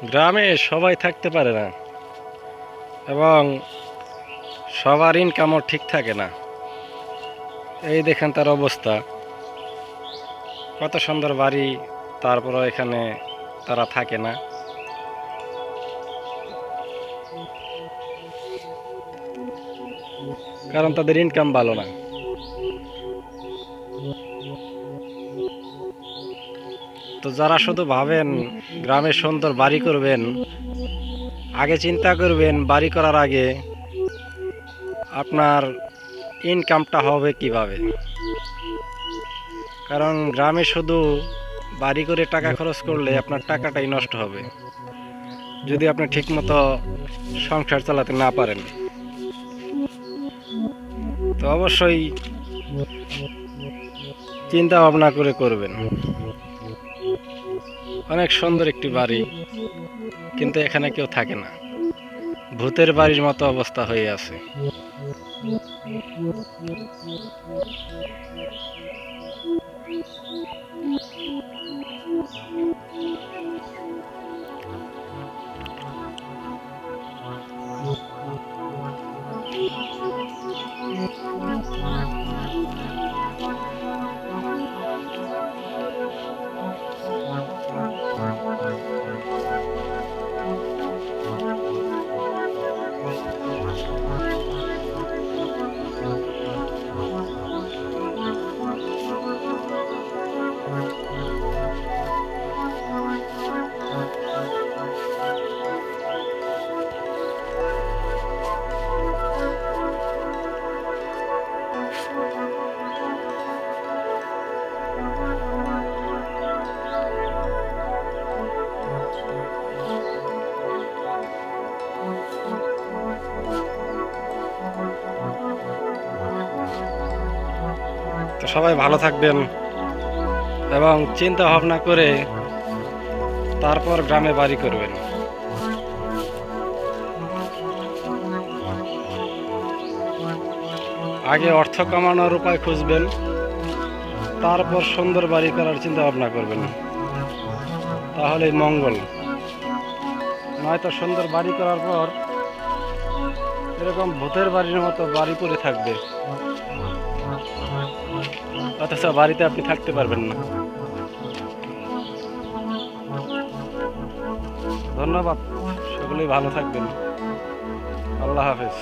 গ্রামে সবাই থাকতে পারে না এবং সবার ইনকামও ঠিক থাকে না। এই দেখেন তার অবস্থা, কত সুন্দর বাড়ি, তারপরও এখানে তারা থাকে না। কারণ তাদের ইনকাম ভালো না। তো যারা শুধু ভাবেন গ্রামে সুন্দর বাড়ি করবেন, আগে চিন্তা করবেন বাড়ি করার আগে আপনার ইনকামটা হবে কিভাবে। কারণ গ্রামে শুধু বাড়ি করে টাকা খরচ করলে আপনার টাকাটাই নষ্ট হবে, যদি আপনি ঠিকমতো সংসার চালাতে না পারেন। তো অবশ্যই চিন্তা ভাবনা করে করবেন। অনেক সুন্দর একটি বাড়ি, কিন্তু এখানে কেউ থাকে না, ভূতের বাড়ির মতো অবস্থা হয়ে আছে। তো সবাই ভালো থাকবেন এবং চিন্তা ভাবনা করে তারপর গ্রামে বাড়ি করবেন। আগে অর্থ কামানোর উপায় খুঁজবেন, তারপর সুন্দর বাড়ি করার চিন্তা ভাবনা করবেন, তাহলেই মঙ্গল। নয়তো সুন্দর বাড়ি করার পর এরকম ভূতের বাড়ির মতো বাড়ি পড়ে থাকবে, অথচ বাড়িতে আপনি থাকতে পারবেন না। ধন্যবাদ, সকলেই ভালো থাকবেন। আল্লাহ হাফেজ।